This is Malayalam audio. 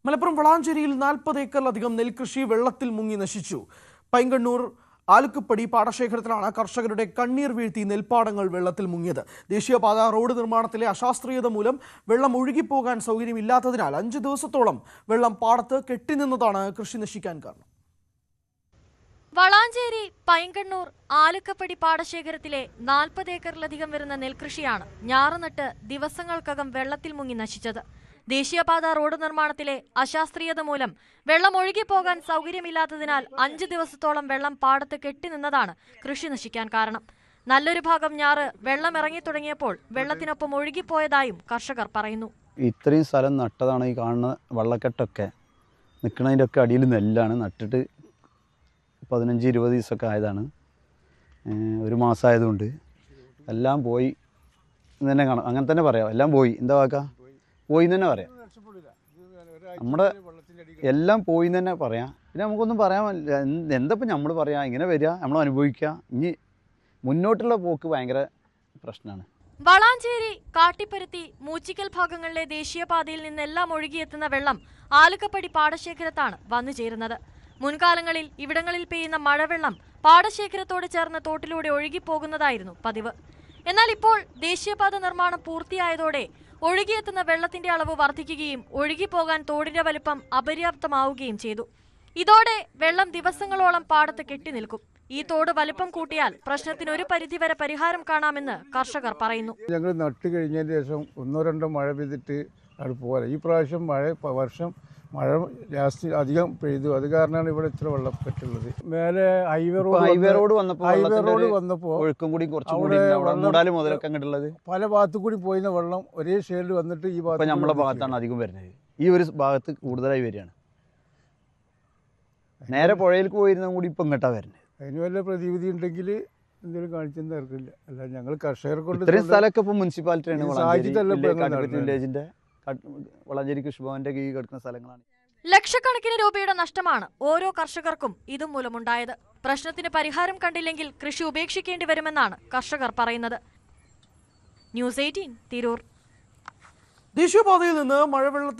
മലപ്പുറം വളാഞ്ചേരിയിൽ 40 ഏക്കറിലധികം നെൽകൃഷി വെള്ളത്തിൽ മുങ്ങി നശിച്ചു. പൈങ്കണ്ണൂർ ആലുക്കപ്പടി പാടശേഖരത്തിലാണ് കർഷകരുടെ കണ്ണീർ വീഴ്ത്തി നെൽപ്പാടങ്ങൾ വെള്ളത്തിൽ മുങ്ങിയത്. ദേശീയപാത റോഡ് നിർമ്മാണത്തിലെ അശാസ്ത്രീയത മൂലം വെള്ളം ഒഴുകിപ്പോകാൻ സൗകര്യമില്ലാത്തതിനാൽ 5 ദിവസത്തോളം വെള്ളം പാടത്ത് കെട്ടിനിന്നതാണ് കൃഷി നശിക്കാൻ കാരണം. വളാഞ്ചേരി പൈങ്കണ്ണൂർ ആലുക്കപ്പടി പാടശേഖരത്തിലെ 40 ഏക്കറിലധികം വരുന്ന നെൽകൃഷിയാണ് ഞാറുനട്ട് ദിവസങ്ങൾക്കകം വെള്ളത്തിൽ മുങ്ങി നശിച്ചത്. ദേശീയപാത റോഡ് നിർമ്മാണത്തിലെ അശാസ്ത്രീയത മൂലം വെള്ളം ഒഴുകിപ്പോകാൻ സൗകര്യമില്ലാത്തതിനാൽ 5 ദിവസത്തോളം വെള്ളം പാടത്ത് കെട്ടിനിന്നതാണ് കൃഷി നശിക്കാൻ കാരണം. നല്ലൊരു ഭാഗം ഞാറ് വെള്ളം ഇറങ്ങി തുടങ്ങിയപ്പോൾ വെള്ളത്തിനൊപ്പം ഒഴുകിപ്പോയതായും കർഷകർ പറയുന്നു. ഇത്രയും സ്ഥലം നട്ടതാണ് ഈ കാണുന്ന വള്ളക്കെട്ടൊക്കെ നിൽക്കുന്നതിൻ്റെ ഒക്കെ അടിയിൽ നെല്ലാണ് നട്ടിട്ട് 15-20 ദിവസമൊക്കെ ആയതാണ്. ഒരു മാസമായതുകൊണ്ട് എല്ലാം പോയി എന്ന് തന്നെ കാണാം. അങ്ങനെ തന്നെ പറയാം, എല്ലാം പോയി. എന്താ വാക്ക പോയി എന്ന് തന്നെ പറയാം. നമ്മുടെ എല്ലാം പോയി എന്ന് തന്നെ പറയാം. പിന്നെ നമുക്കൊന്നും പറയാൻ എന്തപ്പം നമ്മൾ പറയാം, ഇങ്ങനെ വരിക, നമ്മൾ അനുഭവിക്കുക. ഇനി മുന്നോട്ടുള്ള പോക്ക് ഭയങ്കര പ്രശ്നമാണ്. വളാഞ്ചേരി, കാട്ടിപ്പരുത്തി, മൂച്ചിക്കൽ ഭാഗങ്ങളിലെ ദേശീയപാതയിൽ നിന്നെല്ലാം ഒഴുകിയെത്തുന്ന വെള്ളം ആലുക്കപ്പടി പാടശേഖരത്താണ് വന്നു ചേരുന്നത്. മുൻകാലങ്ങളിൽ ഇവിടങ്ങളിൽ പെയ്യുന്ന മഴവെള്ളം പാടശേഖരത്തോട് ചേർന്ന് തോട്ടിലൂടെ ഒഴുകിപ്പോകുന്നതായിരുന്നു പതിവ്. എന്നാൽ ഇപ്പോൾ ദേശീയപാത നിർമ്മാണം പൂർത്തിയായതോടെ ഒഴുകിയെത്തുന്ന വെള്ളത്തിന്റെ അളവ് വർദ്ധിക്കുകയും ഒഴുകിപ്പോകാൻ തോടിന്റെ വലുപ്പം അപര്യാപ്തമാവുകയും ചെയ്തു. ഇതോടെ വെള്ളം ദിവസങ്ങളോളം പാടത്ത് കെട്ടിനിൽക്കും. ഈ തോട് വലുപ്പം കൂട്ടിയാൽ പ്രശ്നത്തിന് ഒരു പരിധിവരെ പരിഹാരം കാണാമെന്ന് കർഷകർ പറയുന്നു. ഞങ്ങൾ നട്ട് കഴിഞ്ഞതിന് ശേഷം 1-2 മഴ പെയ്തിട്ട് അത് പോലെ ഈ പ്രാവശ്യം മഴ ലാസ്റ്റ് അധികം പെയ്തു. അത് കാരണമാണ് ഇവിടെ ഇത്ര വെള്ളപ്പെട്ടുള്ളത്. മേലെ ഹൈവേ റോഡ് വന്നപ്പോൾ പല ഭാഗത്തു കൂടി പോയിരുന്ന വെള്ളം ഒരേ ഷെയ്ഡിൽ വന്നിട്ട് ഈ ഭാഗത്ത് നമ്മളെ ഭാഗത്താണ് അധികം വരുന്നത്. ഈ ഒരു ഭാഗത്ത് കൂടുതലായി വരികയാണ്. നേരെ പുഴയിലേക്ക് പോയിരുന്ന കൂടി ഇപ്പം ഇങ്ങോട്ടാ വരുന്നത്. അതിന് വല്ല പ്രതിവിധി ഉണ്ടെങ്കിൽ എന്തെങ്കിലും കാണിച്ചെന്ന് ഇറക്കില്ല. അല്ല, ഞങ്ങൾ കർഷകരെ കൊണ്ട് ഇത്രയും സ്ഥലമൊക്കെ ഇപ്പം മുനിസിപ്പാലിറ്റിയാണ്. വില്ലേജിന്റെ വളാഞ്ചേരി കൃഷിഭവന്റെ കീഴിൽ കിടക്കുന്ന സ്ഥലങ്ങളാണ്. ലക്ഷക്കണക്കിന് രൂപയുടെ നഷ്ടമാണ് ഓരോ കർഷകർക്കും ഇതുമൂലമുണ്ടായത്. പ്രശ്നത്തിന് പരിഹാരം കണ്ടില്ലെങ്കിൽ കൃഷി ഉപേക്ഷിക്കേണ്ടി വരുമെന്നാണ് കർഷകർ പറയുന്നത്. ന്യൂസ് 18 തിരൂർ. ദേശീയപാതയിൽ നിന്ന് മഴവെള്ളത്തിൽ